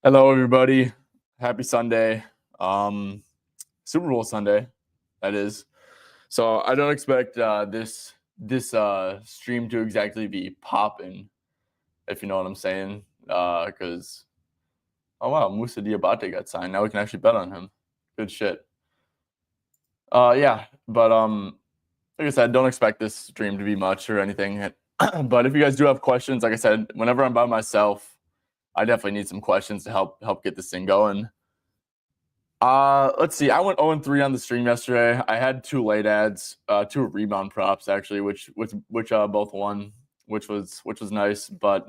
Hello, everybody. Happy Sunday. Um, Super Bowl Sunday, that is. So I don't expect this stream to exactly be popping, if you know what I'm saying. Because oh wow, Musa Diabate got signed. Now we can actually bet on him. Good shit. Yeah, but like I said, don't expect this stream to be much or anything. But if you guys do have questions, like I said, whenever I'm by myself, I definitely need some questions to help get this thing going. Let's see. I went 0-3 on the stream yesterday. I had two late ads, two rebound props actually, which both won, which was nice. But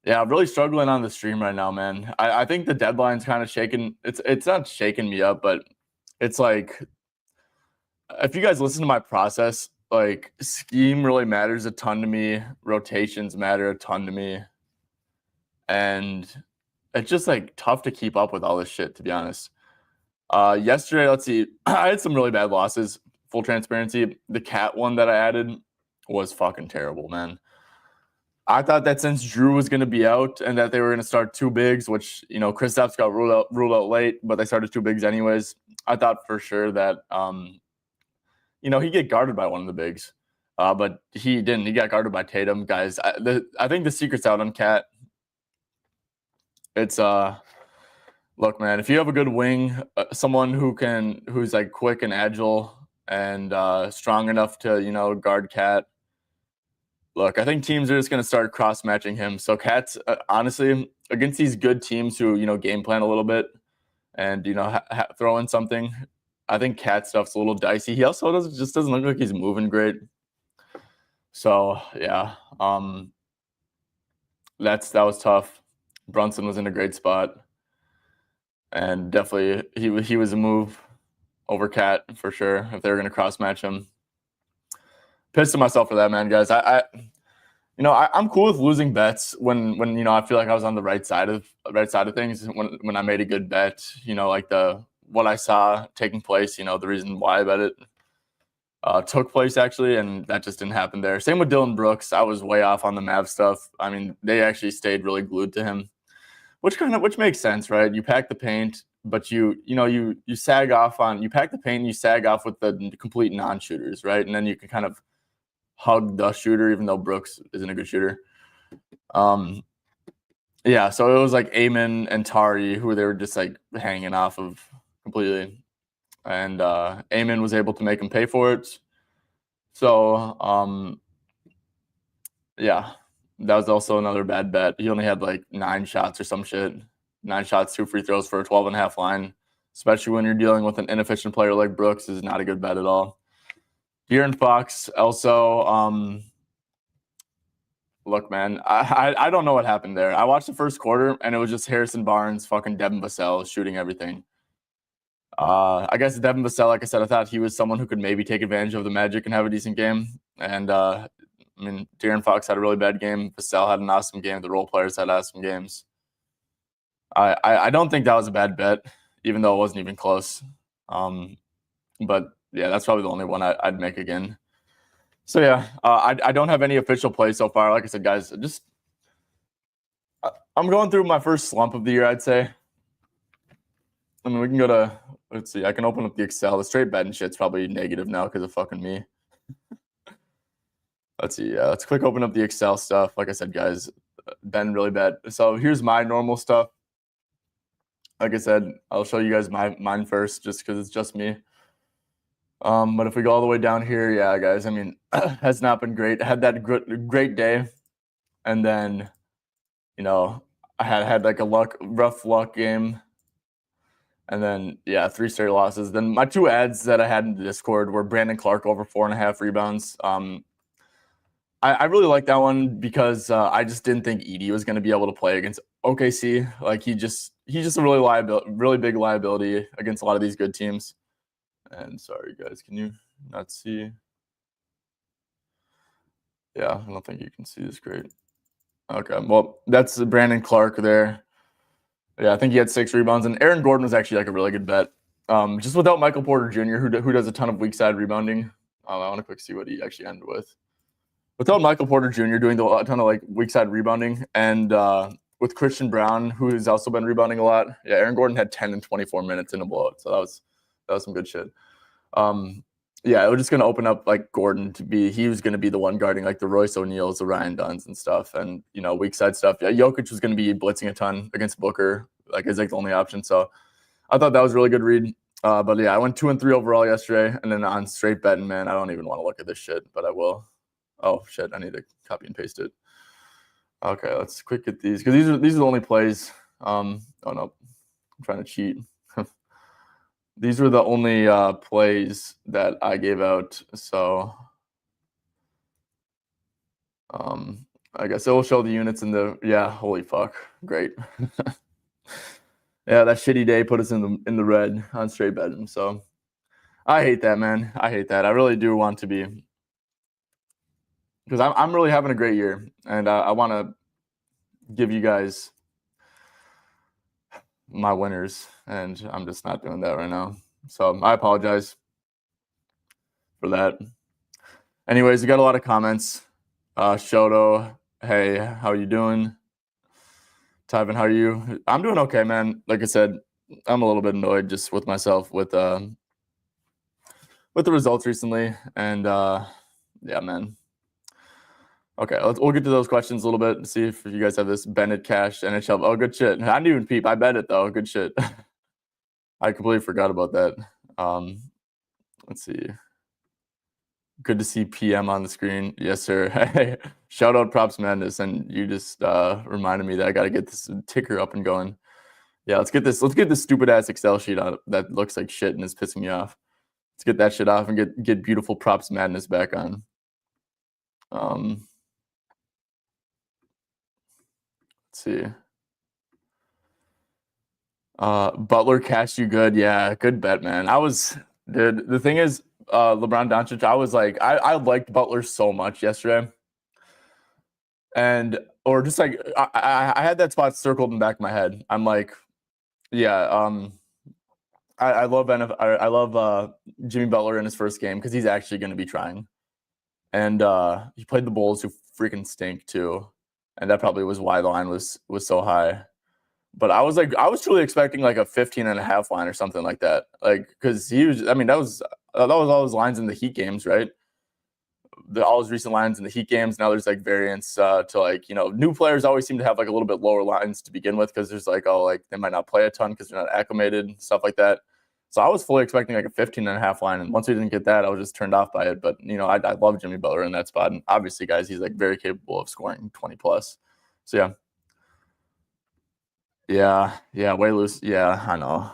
yeah, I'm really struggling on the stream right now, man. I think the deadline's kind of shaking. It's not shaking me up, but it's like if you guys listen to my process, like scheme really matters a ton to me. Rotations matter a ton to me, and it's just like tough to keep up with all this shit, to be honest. Yesterday, let's see, I had some really bad losses. Full transparency, the cat one that I added was fucking terrible, man. I thought that since Drew was going to be out and that they were going to start two bigs, which Kristaps got ruled out late, but they started two bigs anyways. I thought for sure that he'd get guarded by one of the bigs, but he didn't. He got guarded by Tatum, guys. I think the secret's out on Cat. It's look, man, if you have a good wing, someone who's like quick and agile and strong enough to guard Cat. Look, I think teams are just going to start cross matching him. So Cat's honestly against these good teams who game plan a little bit and throw in something. I think Cat stuff's a little dicey. He also doesn't look like he's moving great. So yeah, that was tough. Brunson was in a great spot. And definitely he was a move over Cat for sure if they were going to cross match him. Pissed at myself for that, man, guys. I'm cool with losing bets when I feel like I was on the right side of things when I made a good bet. Like what I saw taking place. The reason why I bet it took place actually, and that just didn't happen there. Same with Dylan Brooks. I was way off on the Mav stuff. I mean, they actually stayed really glued to him. Which makes sense, right? You pack the paint, but you sag off on you pack the paint and you sag off with the complete non-shooters, right? And then you can kind of hug the shooter, even though Brooks isn't a good shooter. Yeah, so it was like Eamon and Tari who they were just like hanging off of completely. And Eamon was able to make him pay for it. So yeah. That was also another bad bet. He only had like 9 shots or some shit. 9 shots, 2 free throws for a 12.5 line, especially when you're dealing with an inefficient player like Brooks, is not a good bet at all. De'Aaron Fox also, look, man, I don't know what happened there. I watched the first quarter, and it was just Harrison Barnes, fucking Devin Vassell shooting everything. I guess Devin Vassell, like I said, I thought he was someone who could maybe take advantage of the Magic and have a decent game. And De'Aaron Fox had a really bad game. Vassell had an awesome game. The role players had awesome games. I don't think that was a bad bet, even though it wasn't even close. But yeah, that's probably the only one I'd make again. So yeah, I don't have any official plays so far. Like I said, guys, I'm going through my first slump of the year, I'd say. I mean, we can go to, let's see, I can open up the Excel. The straight bet and shit's probably negative now because of fucking me. Let's see. Yeah, let's quick open up the Excel stuff. Like I said, guys, been really bad. So here's my normal stuff. Like I said, I'll show you guys mine first, just because it's just me. But if we go all the way down here, yeah, guys, I mean, has not been great. I had that great day, and then, I had like a rough luck game, and then yeah, 3 straight losses. Then my 2 ads that I had in the Discord were Brandon Clark over 4.5 rebounds. I really like that one because I just didn't think Edey was going to be able to play against OKC. Like he's just a really big liability against a lot of these good teams. And sorry guys, can you not see? Yeah, I don't think you can see this great. Okay, well that's Brandon Clark there. Yeah, I think he had 6 rebounds, and Aaron Gordon was actually like a really good bet. Just without Michael Porter Jr., who does a ton of weak side rebounding. I want to quick see what he actually ended with. Without Michael Porter Jr. doing a ton of like weak side rebounding and with Christian Brown, who's also been rebounding a lot. Yeah, Aaron Gordon had 10 and 24 minutes in a blowout, so that was some good shit. Yeah, it was just going to open up like Gordon he was going to be the one guarding like the Royce O'Neals, the Ryan Dunns and stuff, and weak side stuff. Yeah, Jokic was going to be blitzing a ton against Booker, like is like the only option. So I thought that was a really good read. But yeah, I went 2-3 overall yesterday, and then on straight betting, man, I don't even want to look at this shit, but I will. Oh shit, I need to copy and paste it. Okay, let's quick get these because these are the only plays. Oh no, I'm trying to cheat. These were the only plays that I gave out. So I guess it will show the units in the holy fuck. Great. Yeah, that shitty day put us in the red on straight betting. So I hate that, man. I hate that. I really do want to be, because I'm really having a great year, and I want to give you guys my winners, and I'm just not doing that right now. So I apologize for that. Anyways, we got a lot of comments. Shoto, hey, how you doing? Tyvan, how are you? I'm doing okay, man. Like I said, I'm a little bit annoyed just with myself with the results recently, and yeah, man. Okay, we'll get to those questions a little bit and see if you guys have this Bennett Cash NHL. Oh, good shit. I didn't even peep. I bet it though. Good shit. I completely forgot about that. Let's see. Good to see PM on the screen. Yes, sir. Hey, shout out Props Madness, and you just reminded me that I got to get this ticker up and going. Yeah, let's get this stupid ass Excel sheet out that looks like shit and is pissing me off. Let's get that shit off and get beautiful Props Madness back on. Let's see. Butler cashed you good. Yeah, good bet, man. Dude, the thing is, LeBron Doncic, I was like, I liked Butler so much yesterday. Or just like, I had that spot circled in the back of my head. I'm like, yeah, I love Jimmy Butler in his first game because he's actually going to be trying. And he played the Bulls, who freaking stink too. And that probably was why the line was so high. But I was truly expecting like a 15.5 line or something like that. Like, because that was all his lines in the Heat games, right? All his recent lines in the Heat games. Now there's like variants to like, new players always seem to have like a little bit lower lines to begin with because there's like, they might not play a ton because they're not acclimated, stuff like that. So I was fully expecting like a 15.5 line, and once we didn't get that, I was just turned off by it. But I love Jimmy Butler in that spot, and obviously, guys, he's like very capable of scoring 20 plus. So yeah, way loose. Yeah, I know,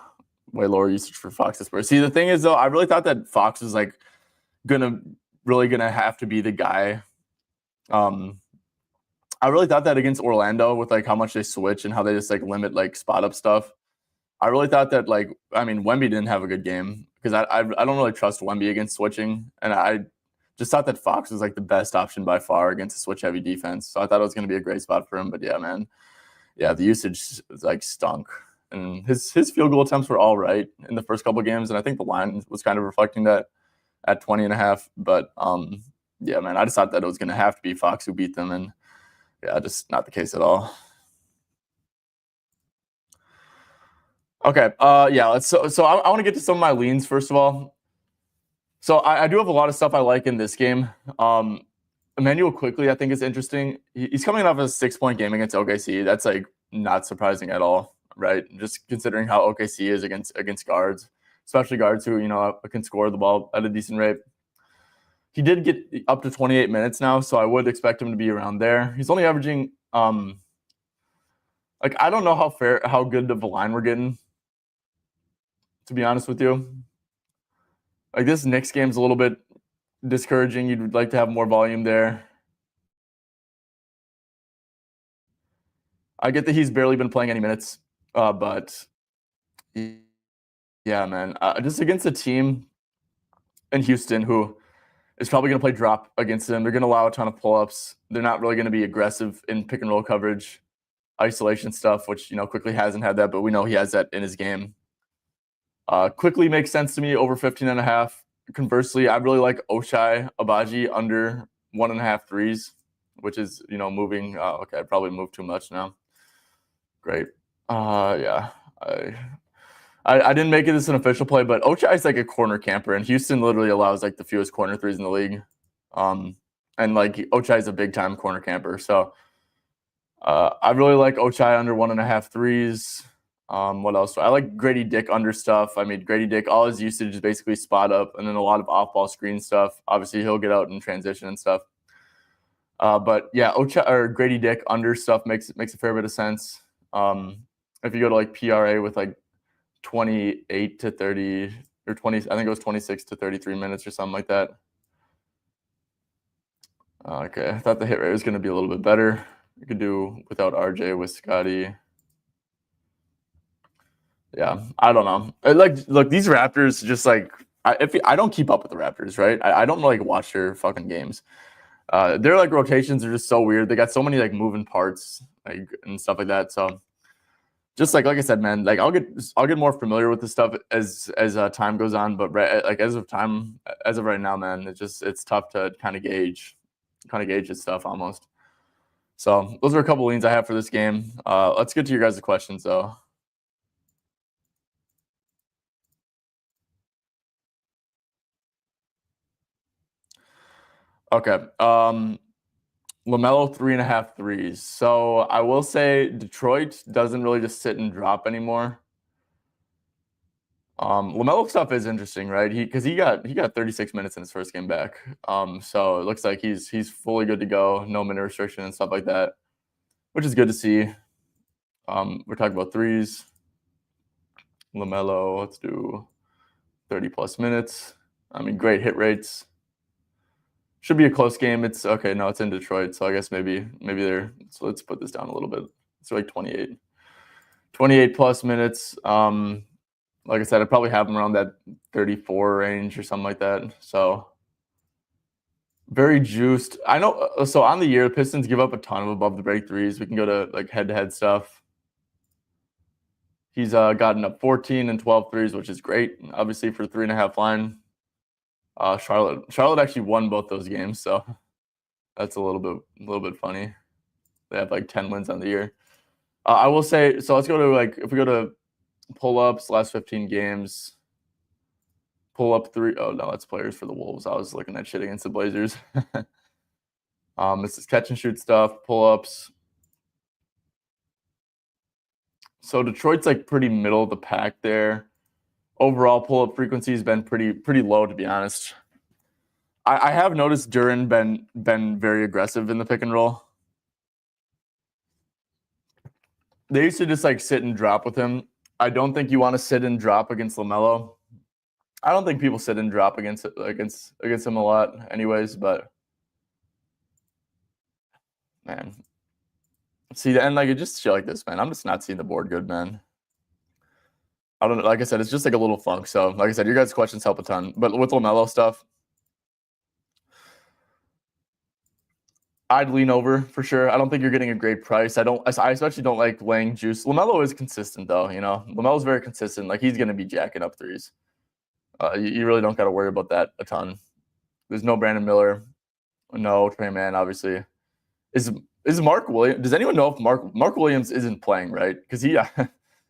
way lower usage for Fox this Spurs. See, the thing is though, I really thought that Fox was like gonna have to be the guy. I really thought that against Orlando with like how much they switch and how they just like limit like spot up stuff. I really thought that Wemby didn't have a good game because I don't really trust Wemby against switching, and I just thought that Fox was like the best option by far against a switch heavy defense. So I thought it was going to be a great spot for him. But yeah, man, the usage was like stunk, and his field goal attempts were all right in the first couple of games, and I think the line was kind of reflecting that at 20.5. But yeah, man, I just thought that it was going to have to be Fox who beat them, and yeah, just not the case at all. Okay. Yeah. So I want to get to some of my leans first of all. So I do have a lot of stuff I like in this game. Emmanuel Quickly, I think, is interesting. He's coming off a 6-point game against OKC. That's like not surprising at all, right? Just considering how OKC is against guards, especially guards who can score the ball at a decent rate. He did get up to 28 minutes now, so I would expect him to be around there. He's only averaging I don't know how good of a line we're getting, to be honest with you. Like, this Knicks game's a little bit discouraging. You'd like to have more volume there. I get that he's barely been playing any minutes, but yeah, man, just against a team in Houston who is probably going to play drop against them. They're going to allow a ton of pull-ups. They're not really going to be aggressive in pick and roll coverage, isolation stuff, which Quickly hasn't had that, but we know he has that in his game. Quickly makes sense to me over 15.5. Conversely, I really like Ochai Agbaji under 1.5 threes, which is moving. Okay, I probably moved too much now. Great. Yeah. I didn't make it this an official play, but Ochai is like a corner camper, and Houston literally allows like the fewest corner threes in the league. And like Ochai is a big time corner camper, so I really like Ochai under 1.5 threes. What else? I like Grady Dick under stuff. I mean, Grady Dick, all his usage is basically spot up, and then a lot of off ball screen stuff. Obviously, he'll get out in transition and stuff. But yeah, Ochai or Grady Dick under stuff makes a fair bit of sense. If you go to like PRA with like 28 to 30 or 20, I think it was 26 to 33 minutes or something like that. Okay, I thought the hit rate was going to be a little bit better. You could do without RJ with Scotty. Yeah, I don't know. Look, these Raptors just like I don't keep up with the Raptors, right? I don't like watch their fucking games. Their like rotations are just so weird. They got so many like moving parts like and stuff like that. So just like I said, man, like I'll get more familiar with this stuff as time goes on. But like as of right now, man, it's tough to kind of gauge this stuff almost. So those are a couple leans I have for this game. Let's get to your guys' questions though. Okay. LaMelo 3.5 threes. So I will say Detroit doesn't really just sit and drop anymore. LaMelo stuff is interesting, right? Because he got 36 minutes in his first game back. So it looks like he's fully good to go, no minute restriction and stuff like that, which is good to see. We're talking about threes. LaMelo, let's do 30 plus minutes. I mean, great hit rates. Should be a close game. It's okay. No, it's in Detroit, so I guess maybe they're. So let's put this down a little bit. It's like 28 plus minutes. Like I said, I'd probably have them around that 34 range or something like that. So very juiced. I know. So on the year, the Pistons give up a ton of above the break threes. We can go to like head-to-head stuff. He's gotten up 14 and 12 threes, which is great. Obviously for 3.5 line. Charlotte actually won both those games, so that's a little bit funny. They have like 10 wins on the year. I will say, so let's go to like if we go to pull-ups, last 15 games. Pull up three. Oh no, that's players for the Wolves. I was looking at shit against the Blazers. This is catch and shoot stuff, pull-ups. So Detroit's like pretty middle of the pack there. Overall pull-up frequency has been pretty low, to be honest. I have noticed Duran been very aggressive in the pick and roll. They used to just like sit and drop with him. I don't think you want to sit and drop against LaMelo. I don't think people sit and drop against him a lot, anyways. But man, see, and like it just shit like this, man. I'm just not seeing the board good, man. I don't know. Like I said, it's just like a little funk. So, like I said, your guys' questions help a ton. But with LaMelo stuff, I'd lean over for sure. I don't think you're getting a great price. I especially don't like laying juice. LaMelo is consistent though. You know, LaMelo's very consistent. Like he's going to be jacking up threes. You really don't got to worry about that a ton. There's no Brandon Miller, no Trey Mann. Obviously, is Mark Williams? Does anyone know if Mark Williams isn't playing, right? Because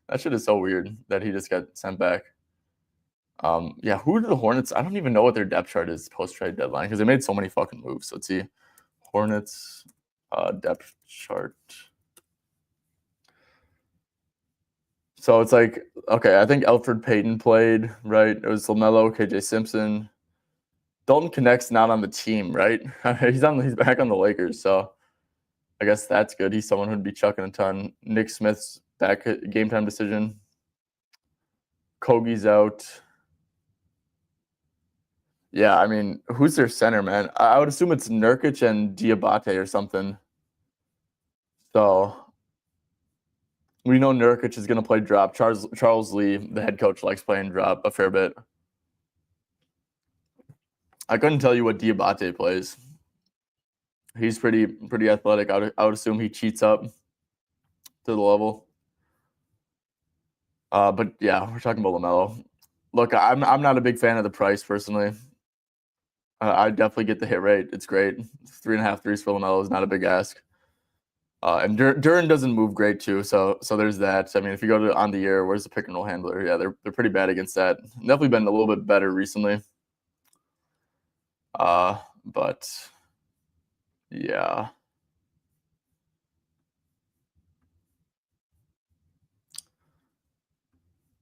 that shit is so weird that he just got sent back. Yeah, who are the Hornets? I don't even know what their depth chart is post trade deadline because they made so many fucking moves. Let's see. Hornets depth chart. So it's like, okay, I think Elfrid Payton played, right? It was LaMelo, KJ Simpson. Dalton Connect's not on the team, right? He's back on the Lakers, so I guess that's good. He's someone who'd be chucking a ton. Nick Smith's back game time decision. Kogie's out. Yeah, I mean, who's their center, man? I would assume it's Nurkic and Diabate or something. So we know Nurkic is going to play drop. Charles Lee, the head coach, likes playing drop a fair bit. I couldn't tell you what Diabate plays. He's pretty athletic. I would assume he cheats up to the level. But yeah, we're talking about LaMelo. Look, I'm not a big fan of the price personally. I definitely get the hit rate. It's great. 3.5 threes for LaMelo is not a big ask. And Duren doesn't move great too, so there's that. I mean, if you go to on the year, where's the pick and roll handler? Yeah, they're pretty bad against that. Definitely been a little bit better recently. But yeah.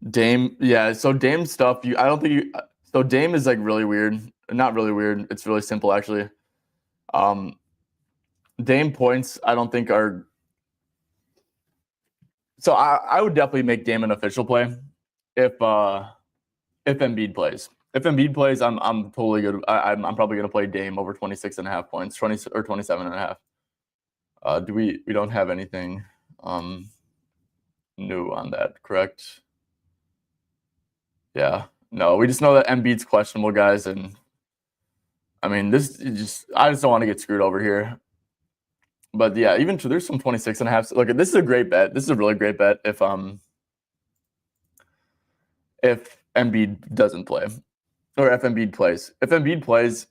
Dame, yeah. So Dame stuff, I don't think you. So Dame is like really weird. Not really weird. It's really simple actually. Um, Dame points, I don't think are. So I would definitely make Dame an official play if Embiid plays. If Embiid plays, I'm totally good. I'm probably gonna play Dame over 26.5 points, 20 or 27.5. We don't have anything new on that, correct? Yeah. No, we just know that Embiid's questionable, guys, and I mean I just don't want to get screwed over here. But yeah, even there's some 26.5. Look, this is a great bet. This is a really great bet if Embiid doesn't play. Or if Embiid plays. If Embiid plays,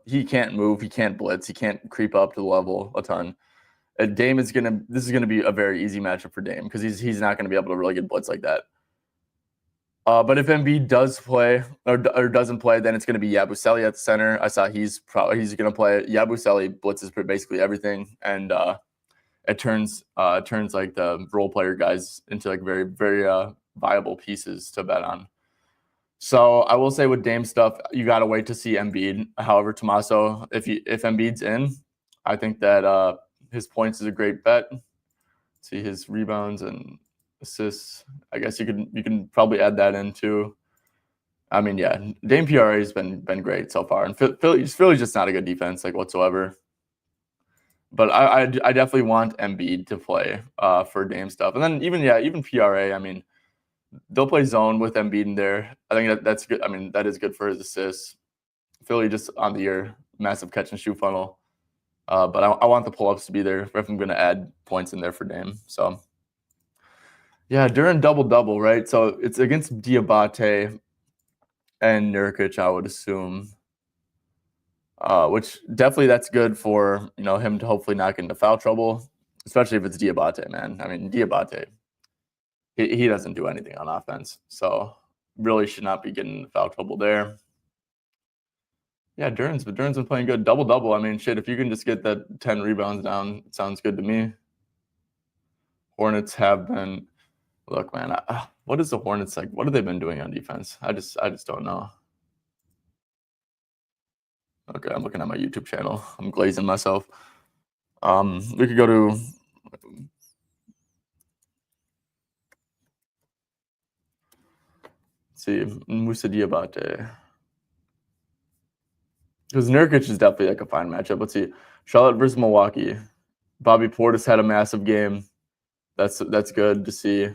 he can't move, he can't blitz, he can't creep up to the level a ton. Dame is this is gonna be a very easy matchup for Dame because he's not gonna be able to really get blitz like that. But if Embiid does play or doesn't play, then it's going to be Yabusele at the center. I saw he's going to play. Yabusele blitzes basically everything, and it turns like the role player guys into like very very viable pieces to bet on. So I will say with Dame stuff, you got to wait to see Embiid. However, Tommaso, if Embiid's in, I think that his points is a great bet. See his rebounds and assists. I guess you can probably add that in too. I mean, yeah, Dame PRA has been great so far, and Philly's just not a good defense like whatsoever. But I definitely want Embiid to play for Dame stuff, and then even PRA. I mean, they'll play zone with Embiid in there. I think that's good. I mean, that is good for his assists. Philly just on the year, massive catch and shoot funnel. But I want the pull-ups to be there if I'm going to add points in there for Dame. So, yeah, during double-double, right? So it's against Diabate and Nurkic, I would assume. Which definitely that's good for him to hopefully not get into foul trouble, especially if it's Diabate, man. I mean, Diabate, he doesn't do anything on offense, so really should not be getting into foul trouble there. Yeah, Duren's been playing good. Double-double. I mean, shit, if you can just get that 10 rebounds down, it sounds good to me. Hornets have been – look, man, what is the Hornets like? What have they been doing on defense? I just don't know. Okay, I'm looking at my YouTube channel. I'm glazing myself. We could go to – let's see, Moussa Diabate. Because Nurkic is definitely like a fine matchup. Let's see. Charlotte versus Milwaukee. Bobby Portis had a massive game. That's good to see.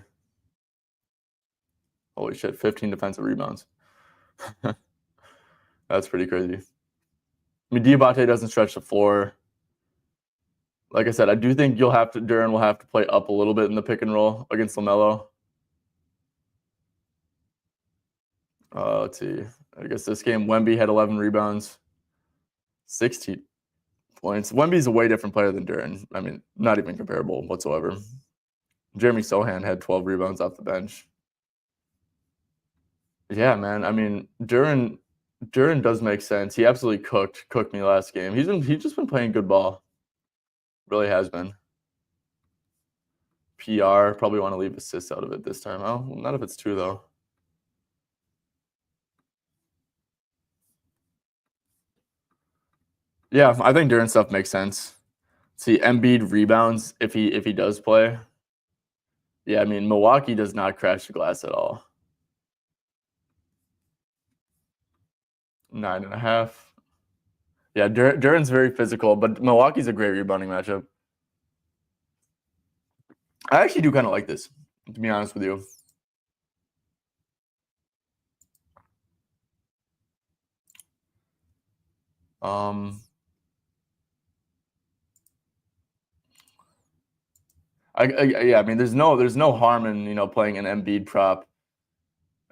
Holy shit, 15 defensive rebounds. That's pretty crazy. I mean, Diabate doesn't stretch the floor. Like I said, I do think Duren will have to play up a little bit in the pick and roll against LaMelo. Let's see. I guess this game, Wemby had 11 rebounds, 16 points. Wemby's a way different player than Duren. I mean, not even comparable whatsoever. Jeremy Sohan had 12 rebounds off the bench. Yeah, man. I mean, Duren does make sense. He absolutely cooked me last game. He's just been playing good ball. Really has been. PR, probably want to leave assists out of it this time. Oh, well, none of it's true though. Yeah, I think Duren stuff makes sense. See, Embiid rebounds if he does play. Yeah, I mean, Milwaukee does not crash the glass at all. 9.5. Yeah, Duren's very physical, but Milwaukee's a great rebounding matchup. I actually do kind of like this, to be honest with you. Yeah, I mean, there's no harm in playing an Embiid prop.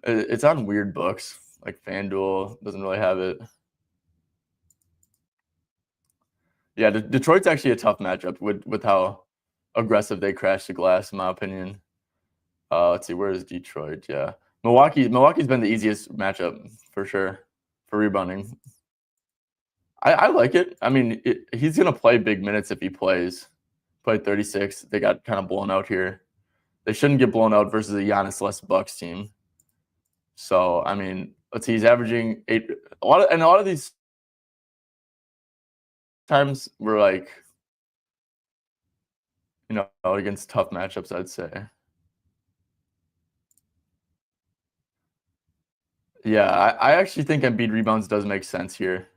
It's on weird books like FanDuel doesn't really have it. Yeah, Detroit's actually a tough matchup with how aggressive they crashed the glass, in my opinion. Let's see, where is Detroit? Yeah. Milwaukee's been the easiest matchup for sure for rebounding. I like it. I mean, he's gonna play big minutes if he plays. Played 36. They got kind of blown out here. They shouldn't get blown out versus a Giannis less Bucks team. So I mean, let's see, he's averaging 8. A lot of these times were like, against tough matchups, I'd say. Yeah, I actually think Embiid rebounds does make sense here.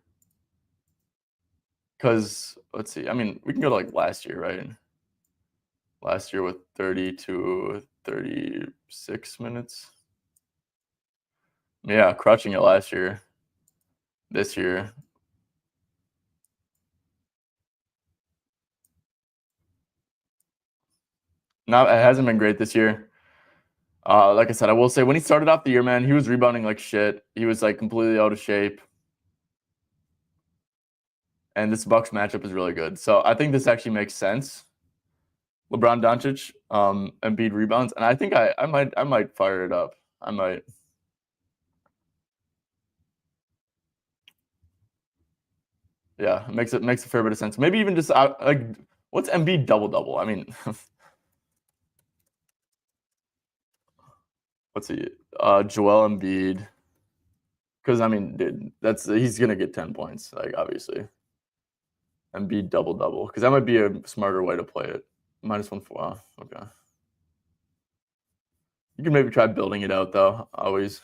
Because let's see, I mean, we can go to like last year, right? Last year with 30 to 36 minutes. Yeah, crushing it last year. This year. Not it hasn't been great this year. Like I said, I will say when he started off the year, man, he was rebounding like shit. He was like completely out of shape. And this Bucks matchup is really good. So I think this actually makes sense. LeBron Doncic, Embiid rebounds, and I think I might fire it up. I might. Yeah, it makes a fair bit of sense. Maybe even just like what's Embiid double? I mean, let's see. Joel Embiid, because I mean, dude, he's gonna get 10 points, like obviously. Embiid double, because that might be a smarter way to play it. -1 for okay. You can maybe try building it out though. Always.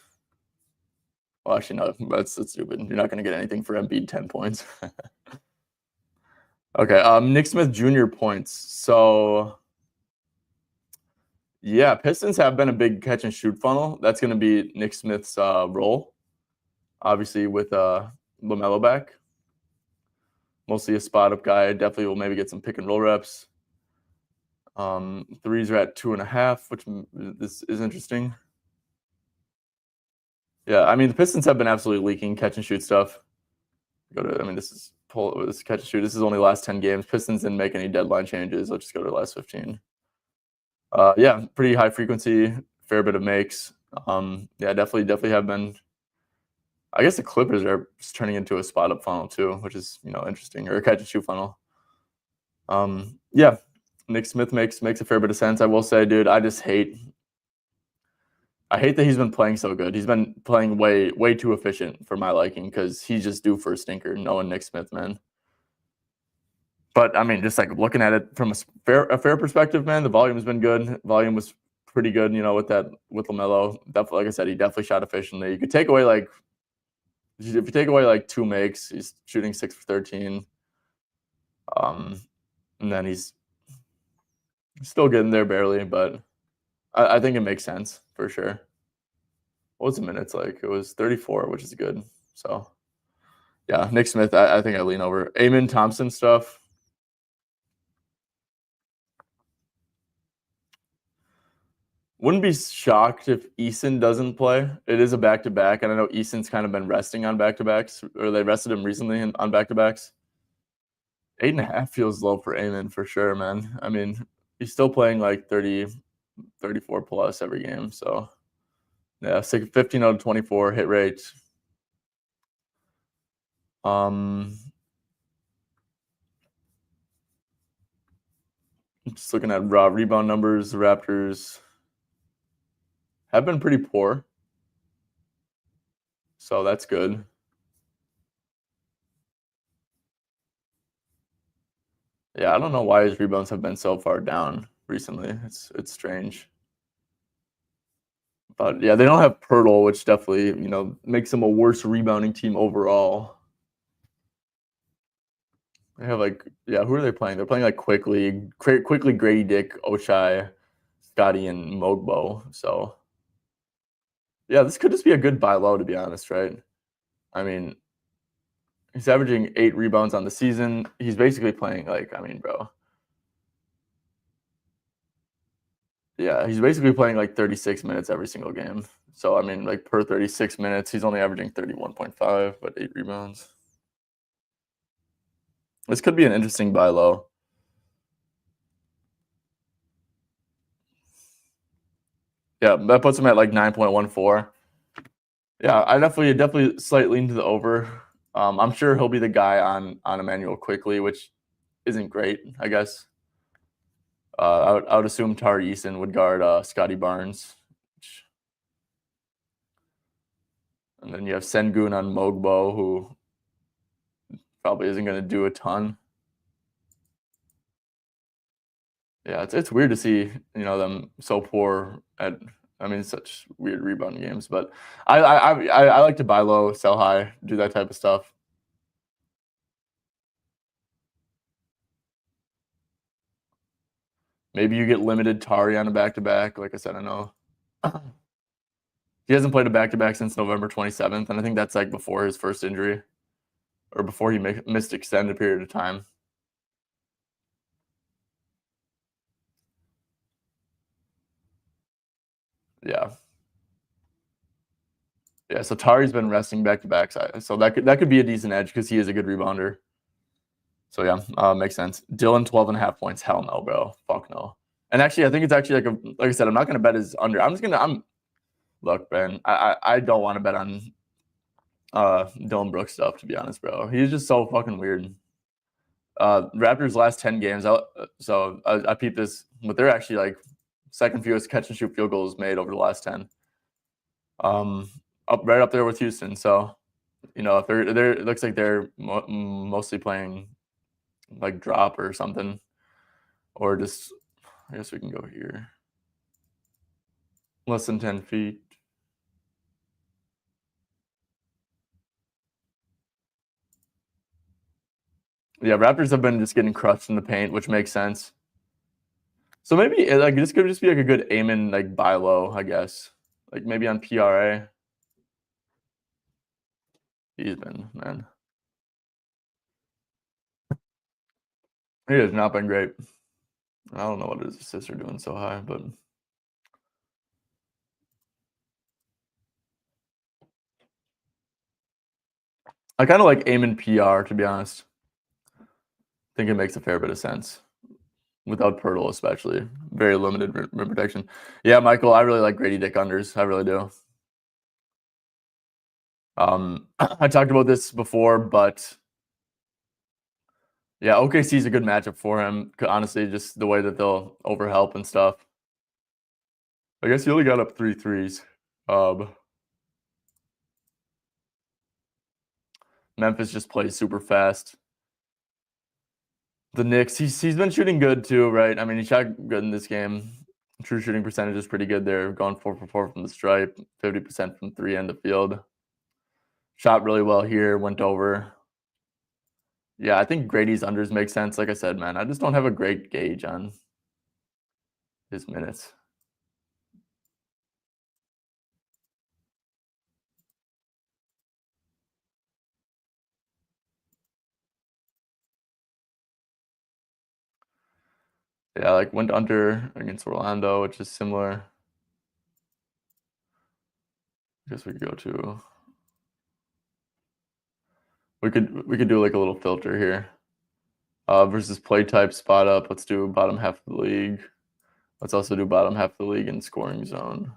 Well, actually, no, that's stupid. You're not gonna get anything for Embiid 10 points. Okay, Nick Smith Jr. points. So yeah, Pistons have been a big catch and shoot funnel. That's going to be Nick Smith's role, obviously with LaMelo back. Mostly a spot up guy. Definitely will maybe get some pick and roll reps. Threes are at 2.5, which this is interesting. Yeah, I mean the Pistons have been absolutely leaking catch and shoot stuff. This is catch and shoot. This is only last 10 games. Pistons didn't make any deadline changes. Let's just go to the last 15. Yeah, pretty high frequency, fair bit of makes. Yeah, definitely have been. I guess the Clippers are just turning into a spot up funnel too, which is interesting, or a catch and shoot funnel. Yeah, Nick Smith makes a fair bit of sense. I will say, dude, I hate that he's been playing so good. He's been playing way too efficient for my liking because he's just due for a stinker. Knowing Nick Smith, man. But I mean, just like looking at it from a fair perspective, man, the volume has been good. Volume was pretty good, with LaMelo. Definitely, like I said, he definitely shot efficiently. You could take away if you take away like 2 makes, he's shooting 6 for 13. And then he's still getting there barely, but I think it makes sense for sure. What was the minutes like? It was 34, which is good. So yeah, Nick Smith, I think I lean over. Amen Thompson stuff. Wouldn't be shocked if Eason doesn't play. It is a back-to-back, and I know Eason's kind of been resting on back-to-backs, or they rested him recently on back-to-backs. 8.5 feels low for Amen for sure, man. I mean, he's still playing like 30, 34 plus every game. So yeah, 15 out of 24 hit rate. Just looking at raw rebound numbers, the Raptors have been pretty poor. So that's good. Yeah, I don't know why his rebounds have been so far down recently. It's strange. But yeah, they don't have Pirtle, which definitely, makes them a worse rebounding team overall. They have who are they playing? They're playing like quickly Grady Dick, Ochai, Scotty, and Mogbo. So yeah, this could just be a good buy low, to be honest, right? I mean, he's averaging 8 rebounds on the season. He's basically playing bro. Yeah, he's basically playing like 36 minutes every single game. So I mean, like per 36 minutes, he's only averaging 31.5, but 8 rebounds. This could be an interesting buy low. Yeah, that puts him at like 9.14. Yeah, I definitely slightly lean to the over. I'm sure he'll be the guy on Emmanuel quickly, which isn't great, I guess. I would assume Tari Eason would guard Scotty Barnes. And then you have Sengun on Mogbo, who probably isn't going to do a ton. Yeah, it's weird to see them so poor at. I mean, such weird rebound games. But I like to buy low, sell high, do that type of stuff. Maybe you get limited Tari on a back-to-back. Like I said, I know he hasn't played a back-to-back since November 27th, and I think that's like before his first injury or before he missed extended period of time. Yeah. Yeah, so Tari's been resting back-to-backs, so that could be a decent edge because he is a good rebounder. So yeah, makes sense. Dylan 12.5 points. Hell no, bro. Fuck no. And actually, I think it's actually like I said, I'm not gonna bet his under. Look, man. I don't want to bet on Dylan Brooks stuff, to be honest, bro. He's just so fucking weird. Raptors last 10 games. I peeped this, but they're actually like second fewest catch and shoot field goals made over the last 10. Right up there with Houston. So, if they're it looks like they're mostly playing like drop or something, or just I guess we can go here. Less than 10 feet. Yeah, Raptors have been just getting crushed in the paint, which makes sense. So maybe like this could just be like a good aim in like buy low, I guess. Like maybe on PRA. He's been, man. He has not been great. I don't know what his assists are doing so high, but I kind of like aim in PR, to be honest. I think it makes a fair bit of sense. Without Pirtle, especially. Very limited rim protection. Yeah, Michael, I really like Grady Dick unders. I really do. I talked about this before, but yeah, OKC is a good matchup for him. Honestly, just the way that they'll overhelp and stuff. I guess he only got up 3 threes. Memphis just plays super fast. The Knicks, he's been shooting good too, right? I mean, he shot good in this game. True shooting percentage is pretty good there. Going 4 for 4 from the stripe, 50% from 3 end of field. Shot really well here, went over. Yeah, I think Grady's unders make sense. Like I said, man, I just don't have a great gauge on his minutes. Yeah, like went under against Orlando, which is similar. I guess we could go to. We could do like a little filter here. Versus play type spot up. Let's do bottom half of the league. Let's also do bottom half of the league in scoring zone.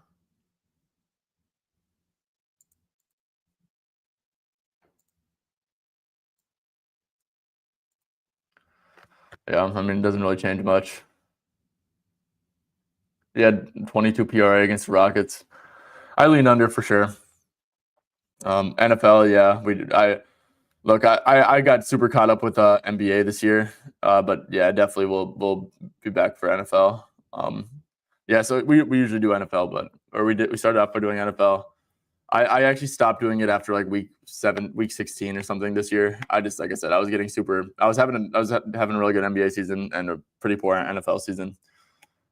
Yeah, I mean, it doesn't really change much. He had 22 PRA against the Rockets. I lean under for sure. NFL, yeah, I got super caught up with NBA this year, but yeah, definitely we'll be back for NFL. Yeah, so we usually do NFL, we started off by doing NFL. I actually stopped doing it after like week 16 or something this year. Like I said, I was having a really good NBA season and a pretty poor NFL season.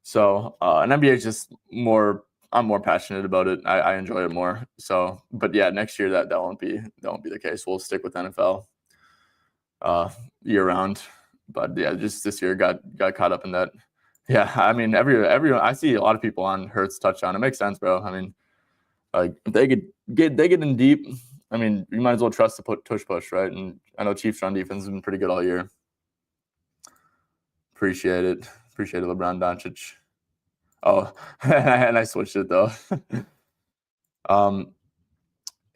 So an NBA is just more. I'm more passionate about it. I enjoy it more. So, but yeah, next year that won't be the case. We'll stick with NFL year round. But yeah, just this year got caught up in that. Yeah, I mean everyone. I see a lot of people on Hurts touchdown. It makes sense, bro. I mean, like if they get in deep. I mean, you might as well trust the push, right? And I know Chiefs run defense has been pretty good all year. Appreciate it, LeBron Doncic. Oh, and I switched it though. um,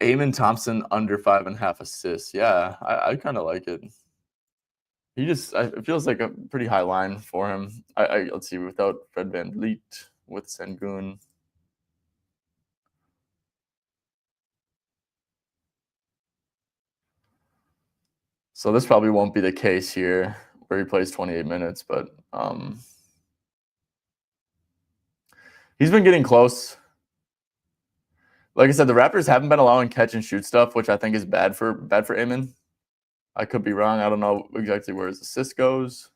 Eamon Thompson under 5.5 assists. Yeah, I kind of like it. It feels like a pretty high line for him. Let's see, without Fred VanVleet, with Sengun. So this probably won't be the case here where he plays 28 minutes, but he's been getting close. Like I said, the Raptors haven't been allowing catch and shoot stuff, which I think is bad for Eamon. I could be wrong. I don't know exactly where his assist goes.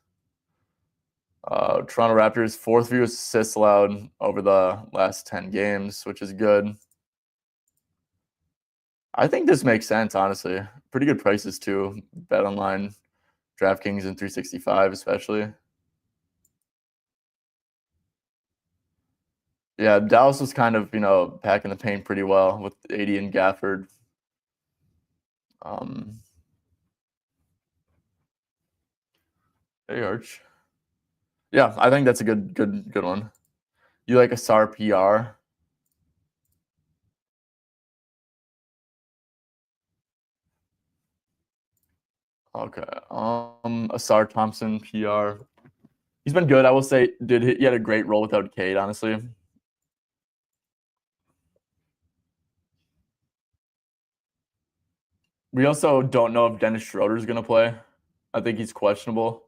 Toronto Raptors, 4th fewest assists allowed over the last 10 games, which is good. I think this makes sense, honestly. Pretty good prices too. Bet online, DraftKings, and 365 especially. Yeah, Dallas was kind of, packing the paint pretty well with AD and Gafford. Hey, Arch. Yeah, I think that's a good one. You like a SAR PR? Okay. Asar Thompson PR. He's been good. I will say, he had a great role without Cade, honestly. We also don't know if Dennis Schroeder is going to play. I think he's questionable.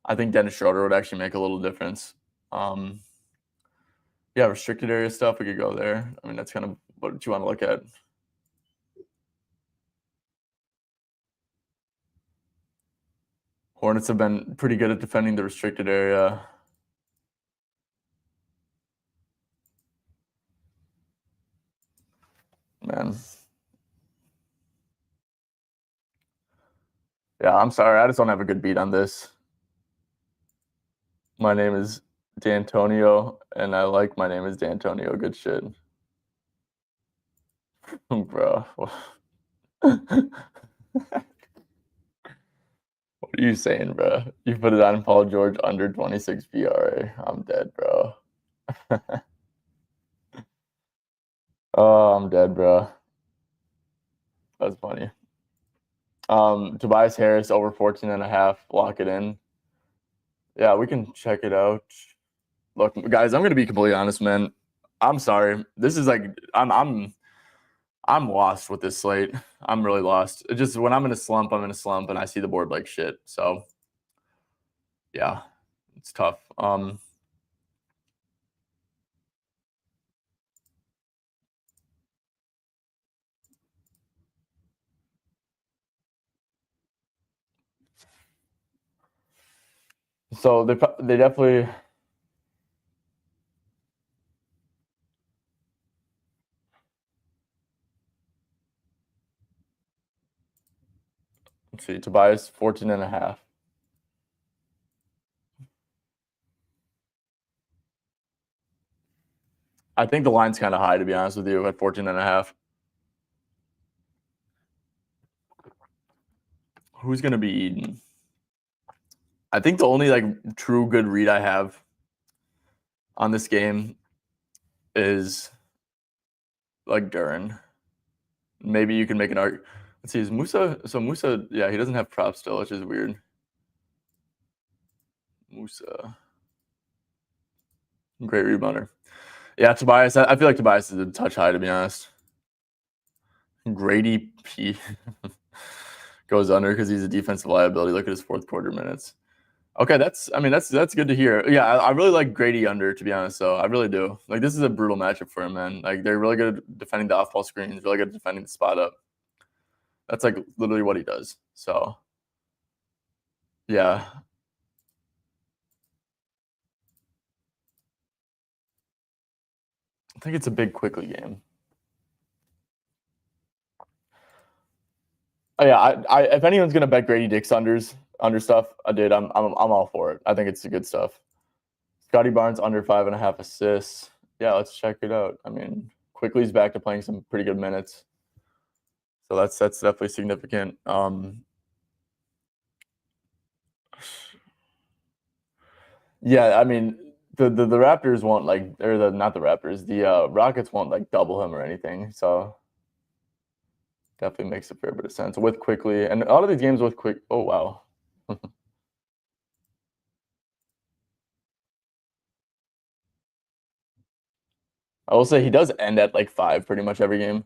I think Dennis Schroeder would actually make a little difference. Yeah, restricted area stuff, we could go there. I mean, that's kind of what you want to look at. Hornets have been pretty good at defending the restricted area. Man. Yeah, I'm sorry. I just don't have a good beat on this. My name is D'Antonio, and I like my name is D'Antonio. Good shit. Bro. What are you saying, bro? You put it on Paul George under 26 PRA. I'm dead, bro. Oh, I'm dead, bro. That's funny. Tobias Harris over 14.5. Lock it in. Yeah, we can check it out. Look, guys, I'm gonna be completely honest, man. I'm sorry. This is like I'm lost with this slate. I'm really lost. It just when I'm in a slump, I'm in a slump, and I see the board like shit. So yeah, it's tough. So they definitely. Let's see, Tobias 14.5. I think the line's kind of high, to be honest with you, at 14.5. Who's gonna be eating? I think the only like true good read I have on this game is like Duran. Maybe you can make an argument. Let's see, is Musa? So Musa, yeah, he doesn't have props still, which is weird. Musa, great rebounder. Yeah, Tobias. I feel like Tobias is a touch high, to be honest. Grady P goes under because he's a defensive liability. Look at his 4th quarter minutes. Okay, that's good to hear. Yeah, I really like Grady under, to be honest. So I really do. Like, this is a brutal matchup for him, man. Like, they're really good at defending the off-ball screens, really good at defending the spot up. That's like literally what he does. So yeah. I think it's a big quickly game. Oh, yeah, I if anyone's gonna bet Grady Dick's under stuff, I'm all for it. I think it's the good stuff. Scotty Barnes under 5.5 assists. Yeah, let's check it out. I mean, Quickly's back to playing some pretty good minutes, so that's definitely significant. Yeah, I mean, the Raptors won't like, or not the Raptors, the Rockets won't like double him or anything. So definitely makes a fair bit of sense with quickly, and a lot of these games with quick. Oh wow. I will say he does end at like 5 pretty much every game.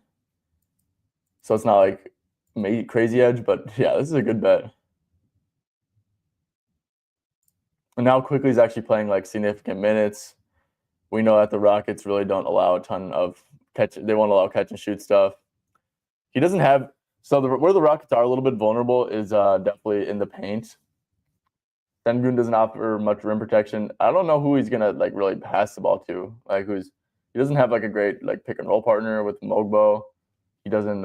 So it's not like maybe crazy edge, but yeah, this is a good bet. And now quickly he's actually playing like significant minutes. We know that the Rockets really don't allow a ton of catch. They won't allow catch and shoot stuff. He doesn't have where the Rockets are a little bit vulnerable is definitely in the paint. Sengun doesn't offer much rim protection. I don't know who he's gonna like really pass the ball to. Like he doesn't have like a great like pick and roll partner with Mogbo. He doesn't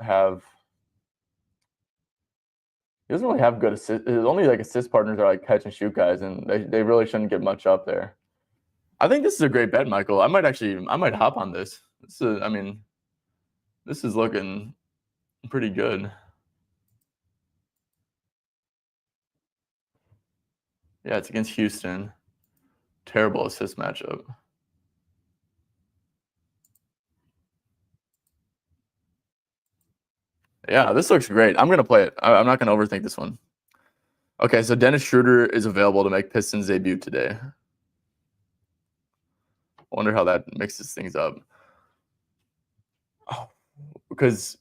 have he doesn't really have good assist. His only like assist partners are like catch and shoot guys, and they really shouldn't get much up there. I think this is a great bet, Michael. I might hop on this. I mean, this is looking pretty good. Yeah, it's against Houston. Terrible assist matchup. Yeah, this looks great. I'm gonna play it. I'm not gonna overthink this one. Okay, so Dennis Schroeder is available to make Pistons debut today. I wonder how that mixes things up. Oh, because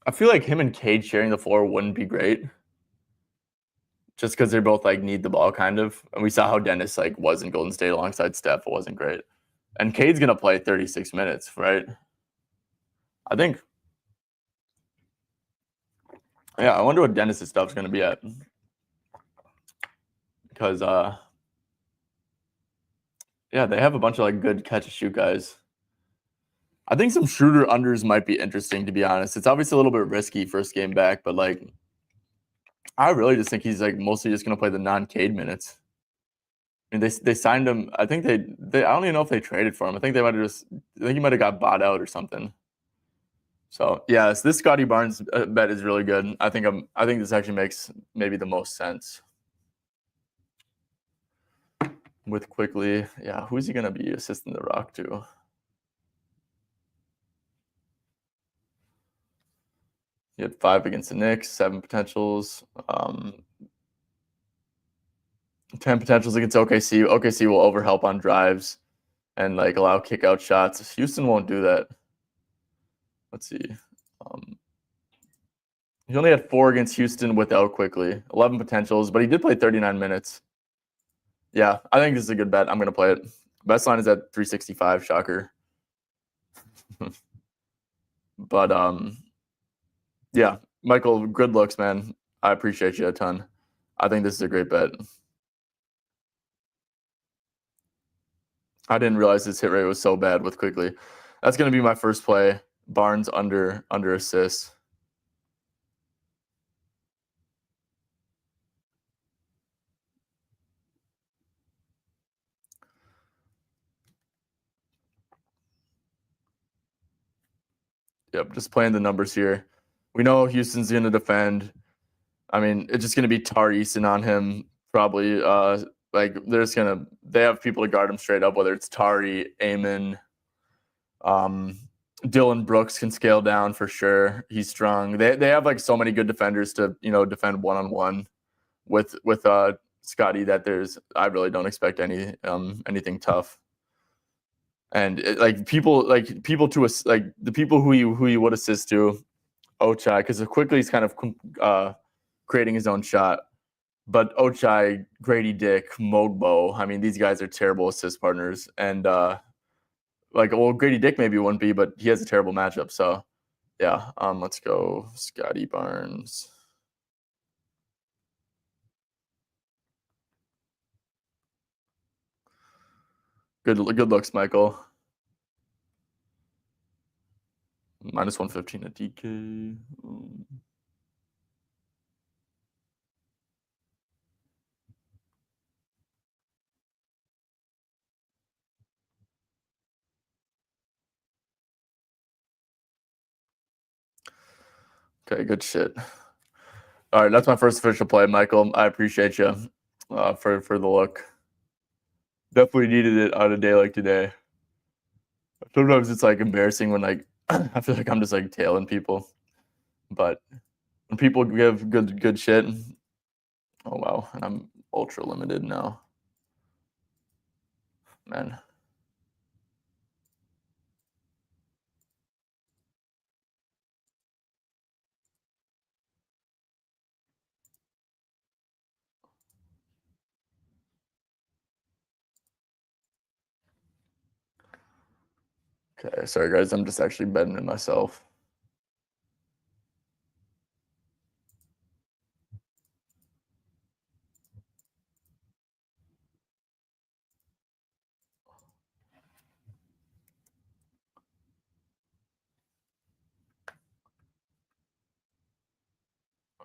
I feel like him and Cade sharing the floor wouldn't be great. Just because they both like need the ball kind of. And we saw how Dennis like was in Golden State alongside Steph. It wasn't great. And Cade's gonna play 36 minutes, right? I think. Yeah, I wonder what Dennis's stuff's gonna be at. Because yeah, they have a bunch of like good catch and shoot guys. I think some Schroeder unders might be interesting, to be honest. It's obviously a little bit risky first game back, but like I really just think he's like mostly just gonna play the non-Cade minutes. I mean, they signed him. I think they I don't even know if they traded for him. I think he might have got bought out or something. So yes, this Scotty Barnes bet is really good. I think this actually makes maybe the most sense. With quickly, yeah, who's he gonna be assisting the Rock to? He had 5 against the Knicks, 7 potentials, 10 potentials against OKC. OKC will overhelp on drives and like allow kick out shots. Houston won't do that. Let's see. He only had 4 against Houston without quickly, 11 potentials, but he did play 39 minutes. Yeah, I think this is a good bet. I'm gonna play it. Best line is at 365. Shocker. But yeah, Michael, good looks, man. I appreciate you a ton. I think this is a great bet. I didn't realize his hit rate was so bad with quickly. That's gonna be my first play. Barnes under assists. Yep, just playing the numbers here. We know Houston's gonna defend. I mean, it's just gonna be Tar Eason on him, probably. Like they have people to guard him straight up, whether it's Tari, Amon, Dylan Brooks can scale down for sure. He's strong. They have like so many good defenders to defend one-on-one with Scotty that I really don't expect anything tough. And people to like the people who you would assist to Ochai, because quickly he's kind of creating his own shot. But Ochai, Grady Dick, Mogbo, I mean, these guys are terrible assist partners. And Grady Dick maybe wouldn't be, but he has a terrible matchup. So yeah, let's go Scotty Barnes. Good looks, Michael. Minus 115 at DK. Okay, good shit. All right, that's my first official play, Michael. I appreciate you for the look. Definitely needed it on a day like today. Sometimes it's like embarrassing when like I feel like I'm just like tailing people, but when people give good shit, oh wow, and I'm ultra limited now, man. Okay, sorry guys, I'm just actually betting it myself.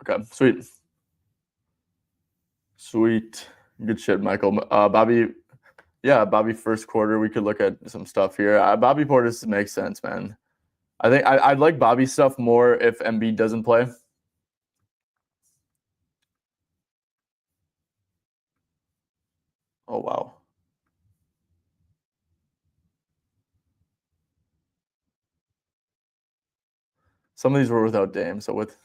Okay, sweet, sweet, good shit, Michael. Bobby, yeah, Bobby first quarter. We could look at some stuff here. Bobby Portis makes sense, man. I think I'd like Bobby stuff more if Embiid doesn't play. Oh wow, some of these were without Dame, so with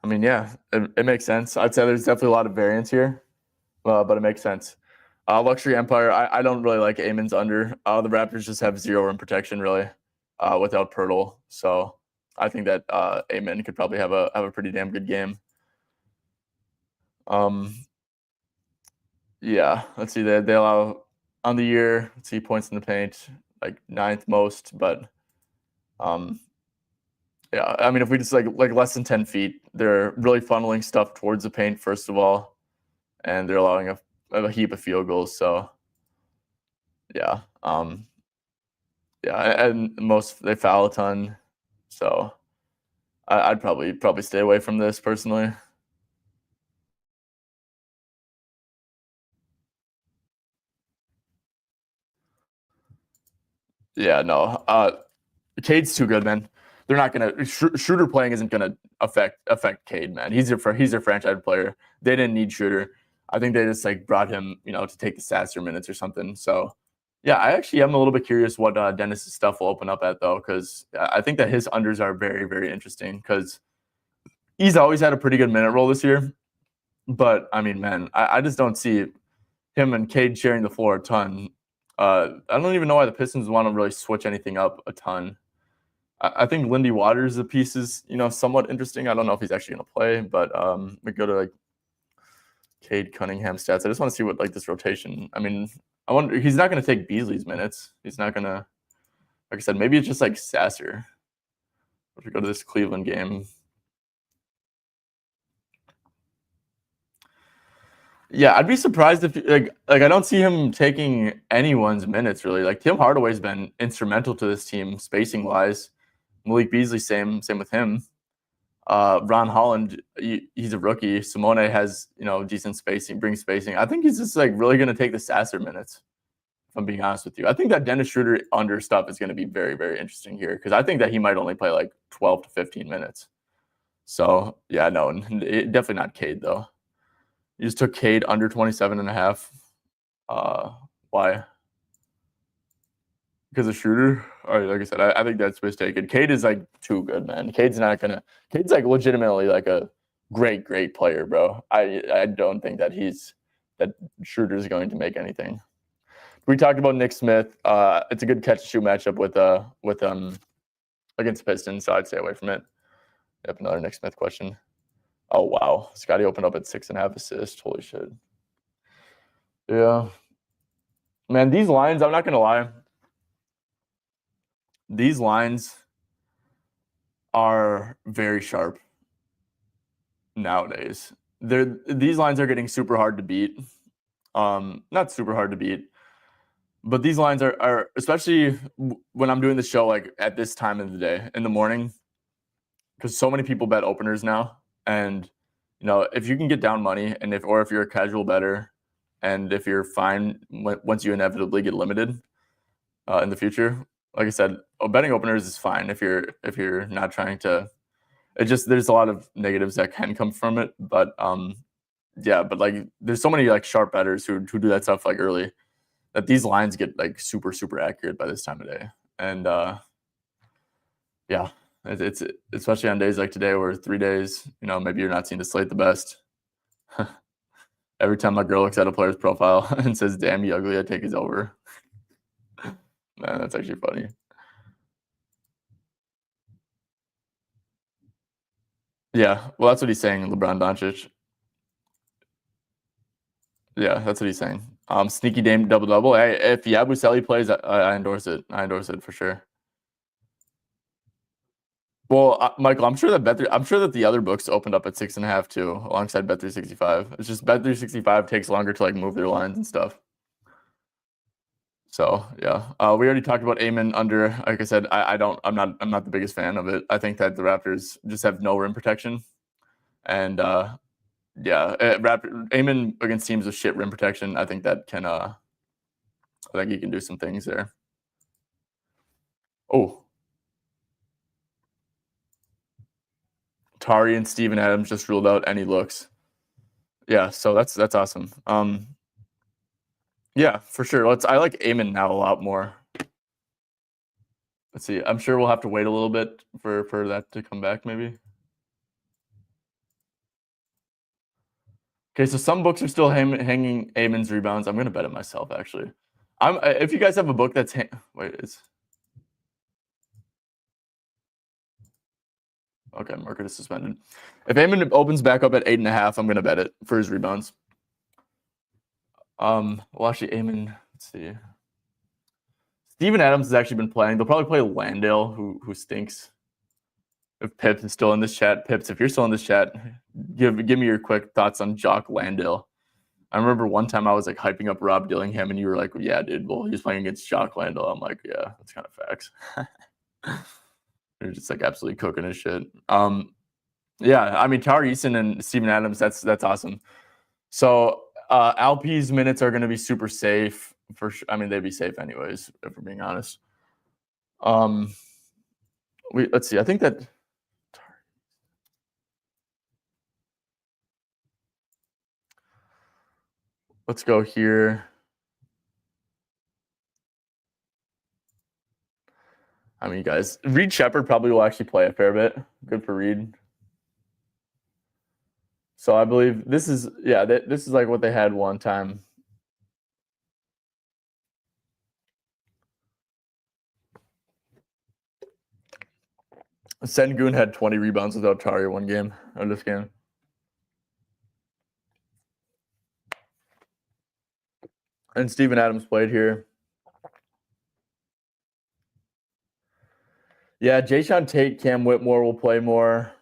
I mean, yeah, it makes sense. I'd say there's definitely a lot of variance here, but it makes sense. Luxury Empire, I don't really like Amon's under. The Raptors just have zero rim protection really, without Pirtle. So I think that Amon could probably have a pretty damn good game. Um, yeah, let's see. They allow on the year. Let's see points in the paint, like ninth most, but um, yeah. I mean, if we just like less than 10 feet, they're really funneling stuff towards the paint first of all, and they're allowing a heap of field goals. So yeah, yeah, and most they foul a ton. So I'd probably stay away from this personally. Yeah, no. Cade's too good, man. They're not gonna Shooter playing isn't gonna affect Cade, man. He's their franchise player. They didn't need Shooter. I think they just like brought him, to take the Sasser minutes or something. So yeah, I actually am a little bit curious what Dennis's stuff will open up at though, because I think that his unders are very very interesting because he's always had a pretty good minute roll this year. But I mean, man, I just don't see him and Cade sharing the floor a ton. I don't even know why the Pistons want to really switch anything up a ton. I think Lindy Waters' the piece is, somewhat interesting. I don't know if he's actually going to play, but we go to like Cade Cunningham stats. I just want to see what like this rotation. I mean, I wonder he's not going to take Beasley's minutes. He's not going to, like I said, maybe it's just like Sasser. If we go to this Cleveland game, yeah, I'd be surprised if like I don't see him taking anyone's minutes really. Like Tim Hardaway's been instrumental to this team spacing wise. Malik Beasley, same with him. Ron Holland, he's a rookie. Simone has decent spacing, brings spacing. I think he's just like really going to take the Sasser minutes. If I'm being honest with you, I think that Dennis Schroeder under stuff is going to be very very interesting here because I think that he might only play like 12 to 15 minutes. So yeah, no, definitely not Cade though. You just took Cade under 27 and a half. Why? Because of Shooter? All right, like I said, I think that's mistaken. Cade is like too good, man. Cade's like legitimately like a great player, bro. I don't think that that Shooter is going to make anything. We talked about Nick Smith. It's a good catch and shoot matchup with against Pistons, so I'd stay away from it. Yep, another Nick Smith question. Oh wow, Scotty opened up at 6.5 assists. Holy shit. Yeah, man. These lines, I'm not gonna lie. These lines are very sharp nowadays. These lines are getting super hard to beat. Not super hard to beat, but these lines are especially when I'm doing the show like at this time of the day in the morning, because so many people bet openers now, and if you can get down money, and if you're a casual better, and if you're fine once you inevitably get limited in the future, like I said, betting openers is fine if you're not trying to. It just there's a lot of negatives that can come from it, but yeah, but like there's so many like sharp bettors who do that stuff like early that these lines get like super accurate by this time of day, and yeah, it's especially on days like today where 3 days, maybe you're not seeing the slate the best. Every time my girl looks at a player's profile and says, "Damn, you ugly," I take his over. Man, that's actually funny. Yeah, well, that's what he's saying, LeBron Doncic. Yeah, that's what he's saying. Sneaky Dame double double. Hey, if Yabusele plays, I endorse it. I endorse it for sure. Well, Michael, I'm sure that the other books opened up at 6.5 too, alongside Bet365. It's just Bet365 takes longer to like move their lines and stuff. So yeah, we already talked about Amen under. Like I said, I'm not the biggest fan of it. I think that the Raptors just have no rim protection, and yeah, Amen against teams with shit rim protection. I think that can I think he can do some things there. Oh, Tari and Steven Adams just ruled out any looks. Yeah, so that's awesome. Yeah, for sure. I like Amen now a lot more. Let's see. I'm sure we'll have to wait a little bit for that to come back, maybe. Okay, so some books are still hanging Amen's rebounds. I'm gonna bet it myself, actually. If you guys have a book that's wait, it's okay. Market is suspended. If Amen opens back up at 8.5, I'm gonna bet it for his rebounds. Well, actually, Amen. Let's see. Steven Adams has actually been playing. They'll probably play Landale, who stinks. If Pips is still in this chat, Pips, if you're still in this chat, give me your quick thoughts on Jock Landale. I remember one time I was like hyping up Rob Dillingham, and you were like, "Yeah, dude. Well, he's playing against Jock Landale." I'm like, "Yeah, that's kind of facts." They're just like absolutely cooking his shit. Yeah, I mean, Tari Eason and Steven Adams, that's awesome. So Alp's minutes are going to be super safe for sure. I mean, they'd be safe anyways, if we're being honest. Let's see. I think that let's go here. I mean, guys, Reed Shepherd probably will actually play a fair bit. Good for Reed. So I believe this is this is like what they had one time. Sengun had 20 rebounds without Tari one game of this game. And Steven Adams played here. Yeah, Jayshawn Tate, Cam Whitmore will play more.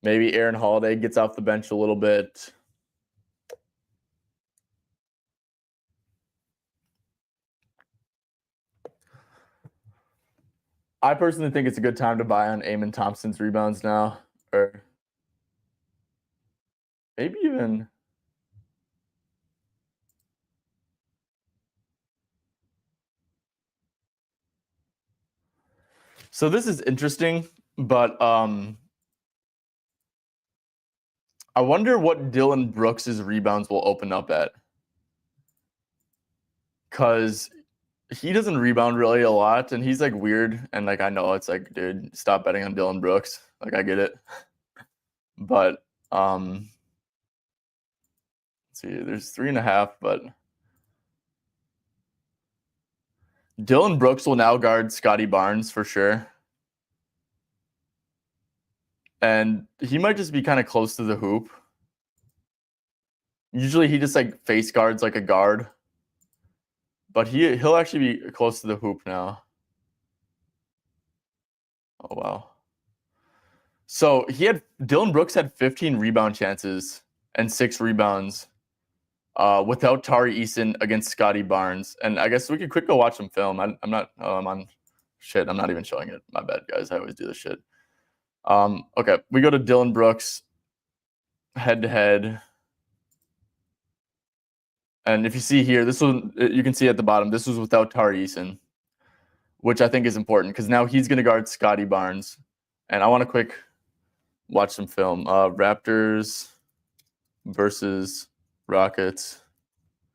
Maybe Aaron Holiday gets off the bench a little bit. I personally think it's a good time to buy on Amen Thompson's rebounds now, or maybe even. So this is interesting, but I wonder what Dylan Brooks' rebounds will open up at, because he doesn't rebound really a lot, and he's like weird, and like I know it's like, dude, stop betting on Dylan Brooks. Like I get it, but let's see, there's 3.5, but Dylan Brooks will now guard Scotty Barnes for sure. And he might just be kind of close to the hoop. Usually he just like face guards like a guard. But he'll actually be close to the hoop now. Oh wow. So Dylan Brooks had 15 rebound chances and 6 rebounds without Tari Eason against Scotty Barnes. And I guess we could quick go watch some film. I'm not I'm on shit. I'm not even showing it. My bad, guys. I always do this shit. Okay, we go to Dylan Brooks head to head. And if you see here, you can see at the bottom, this was without Tari Eason. which I think is important because now he's going to guard Scotty Barnes. And I want to quick watch some film. Raptors versus Rockets.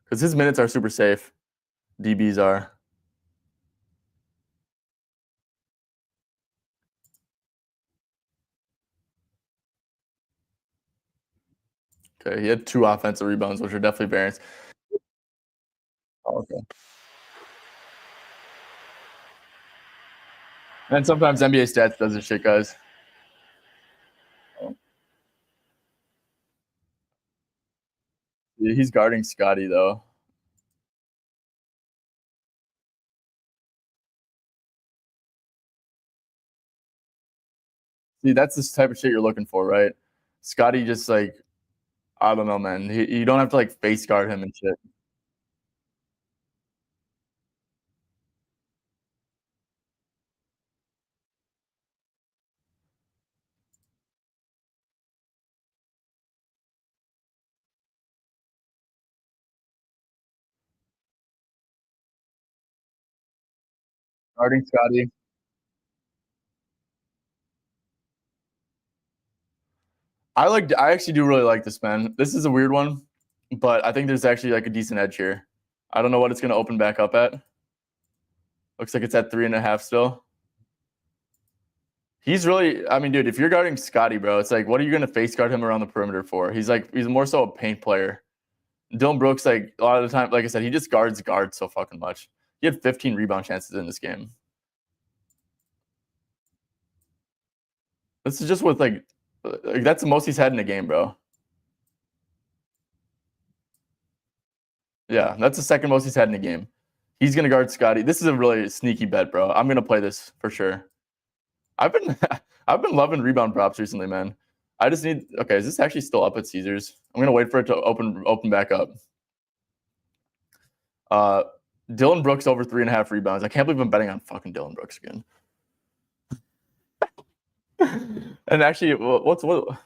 Because his minutes are super safe. DBs are. Okay, he had 2 offensive rebounds, which are definitely variance. Oh, okay. And sometimes NBA stats does this shit, guys. Yeah, he's guarding Scotty though. See, that's this type of shit you're looking for, right? Scotty just like, I don't know, man. You don't have to like face guard him and shit. Guarding Scotty. I actually do really like this, man. This is a weird one, but I think there's actually like a decent edge here. I don't know what it's gonna open back up at. Looks like it's at 3.5 still. He's really, I mean, dude, if you're guarding Scotty, bro, it's like, what are you gonna face guard him around the perimeter for? He's more so a paint player. Dylan Brooks, like a lot of the time, like I said, he just guards so fucking much. He had 15 rebound chances in this game. This is just with like that's the most he's had in a game, bro. Yeah, that's the second most he's had in a game. He's gonna guard Scotty. This is a really sneaky bet, bro. I'm gonna play this for sure. I've been I've been loving rebound props recently, man. I just need okay, is this actually still up at Caesars? I'm gonna wait for it to open back up. Uh Dylan Brooks over 3.5 rebounds. I can't believe I'm betting on fucking Dylan Brooks again. And actually, what?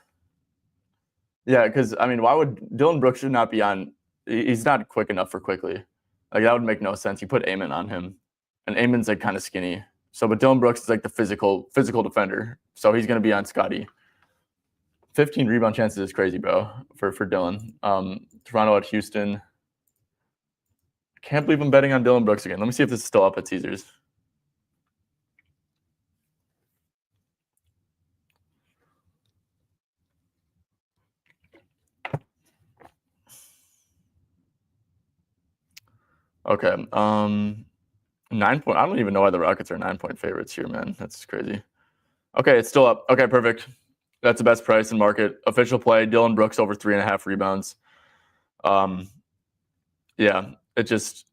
Yeah, because I mean, why would Dylan Brooks should not be on? He's not quick enough for quickly. Like that would make no sense. You put Amon on him, and Amon's like kind of skinny. So, but Dylan Brooks is like the physical defender. So he's gonna be on Scotty. 15 rebound chances is crazy, bro, for Dylan. Toronto at Houston. Can't believe I'm betting on Dylan Brooks again. Let me see if this is still up at Caesars. Okay. 9 point. I don't even know why the Rockets are 9-point favorites here, man. That's crazy. Okay, it's still up. Okay, perfect. That's the best price in market. Official play: Dylan Brooks over 3.5 rebounds. Yeah, it just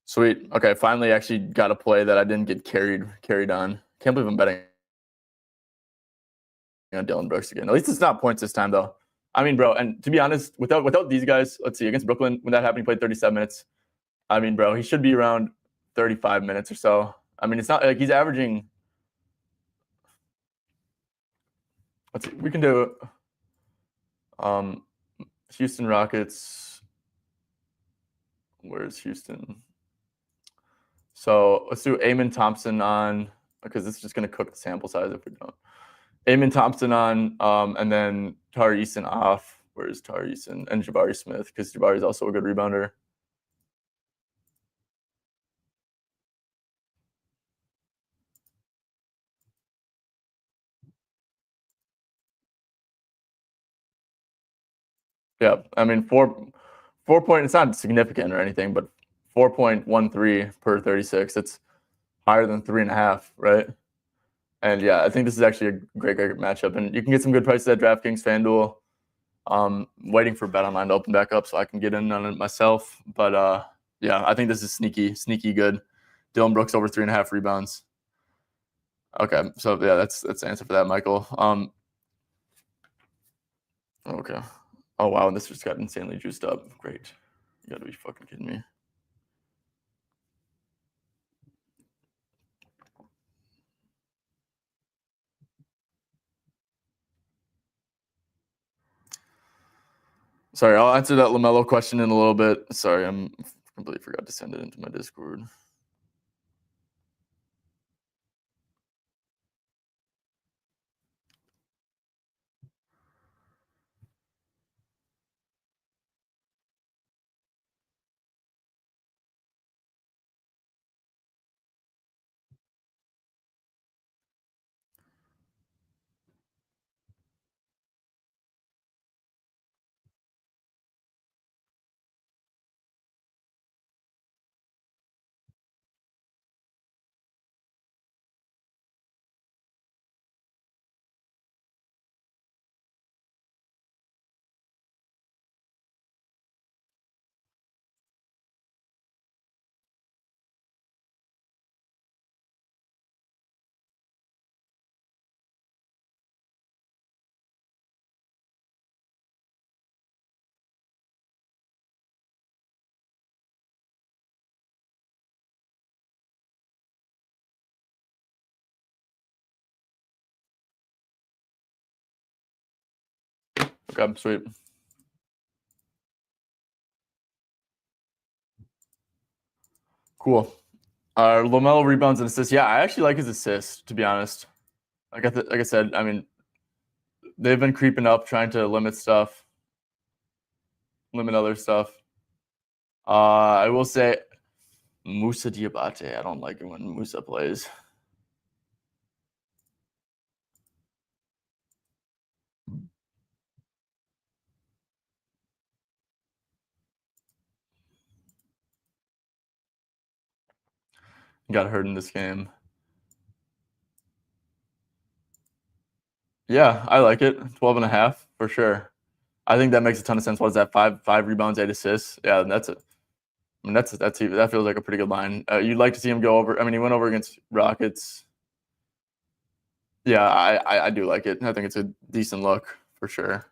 sweet. Okay, finally, actually got a play that I didn't get carried on. Can't believe I'm betting on Dylan Brooks again. At least it's not points this time, though. I mean, bro, and to be honest, without these guys, let's see, against Brooklyn, when that happened, he played 37 minutes. I mean, bro, he should be around 35 minutes or so. I mean, it's not like he's averaging. Let's see, we can do Houston Rockets. Where's Houston? So let's do Amon Thompson on, because this is just going to cook the sample size if we don't. Amon Thompson on, and then Tari Eason off. Where's Tari Eason? And Jabari Smith, because Jabari is also a good rebounder. Yeah, I mean, 4 point, it's not significant or anything, but 4.13 per 36. It's higher than 3.5, right? And yeah, I think this is actually a great matchup. And you can get some good prices at DraftKings, FanDuel. Waiting for BetOnline to open back up so I can get in on it myself. But yeah, I think this is sneaky good. Dylan Brooks over 3.5 rebounds. Okay, so yeah, that's the answer for that, Michael. Okay. Oh wow, this just got insanely juiced up. Great. You gotta be fucking kidding me. Sorry, I'll answer that LaMelo question in a little bit. Sorry, I'm completely forgot to send it into my Discord. Okay, sweet. Cool. LaMelo rebounds and assists. Yeah, I actually like his assists, to be honest. Like I said, I mean, they've been creeping up, trying to limit other stuff. I will say Musa Diabate. I don't like it when Musa plays. Got hurt in this game. Yeah, I like it. 12.5 for sure. I think that makes a ton of sense. What is that? Five rebounds, 8 assists. Yeah, that's it. I mean, that feels like a pretty good line. You'd like to see him go over. I mean, he went over against Rockets. Yeah, I do like it. I think it's a decent look for sure.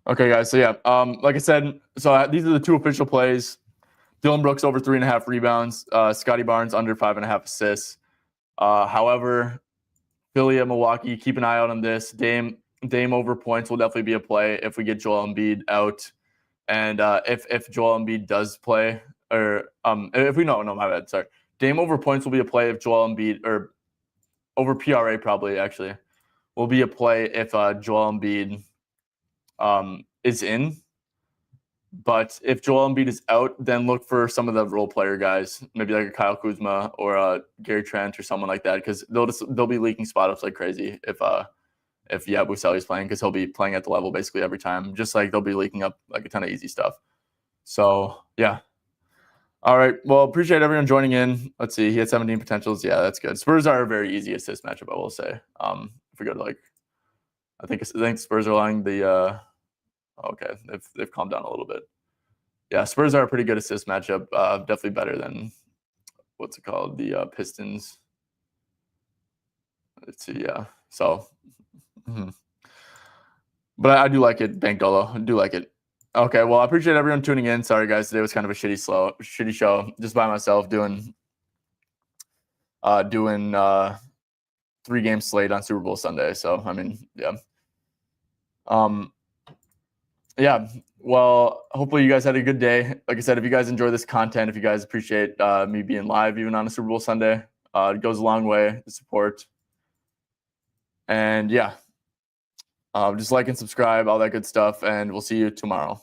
Okay, guys. So yeah, like I said, so these are the 2 official plays. Dylan Brooks over 3.5 rebounds. Scotty Barnes under 5.5 assists. However, Philly at Milwaukee, keep an eye out on this. Dame over points will definitely be a play if we get Joel Embiid out, and if Joel Embiid does play, or if we no my bad, sorry. Dame over points will be a play if Joel Embiid, or over PRA probably actually will be a play if Joel Embiid is in. But if Joel Embiid is out, then look for some of the role player guys, maybe like a Kyle Kuzma or Gary Trent or someone like that, because they'll be leaking spot ups like crazy if Yabusele is playing, because he'll be playing at the level basically every time. Just like they'll be leaking up like a ton of easy stuff. So yeah. All right. Well, appreciate everyone joining in. Let's see. He had 17 potentials. Yeah, that's good. Spurs are a very easy assist matchup, I will say. If we go to like, I think Spurs are allowing the. Okay, they've calmed down a little bit. Yeah, Spurs are a pretty good assist matchup. Definitely better than what's it called, the Pistons. Let's see. Yeah. So, but I do like it, Bank Dolo. I do like it. Okay, well, I appreciate everyone tuning in. Sorry, guys, today was kind of a shitty show, just by myself doing 3-game slate on Super Bowl Sunday. So, I mean, yeah. Yeah, well, hopefully you guys had a good day. Like I said, if you guys enjoy this content, if you guys appreciate me being live even on a Super Bowl Sunday, it goes a long way, the support. And yeah, just like and subscribe, all that good stuff, and we'll see you tomorrow.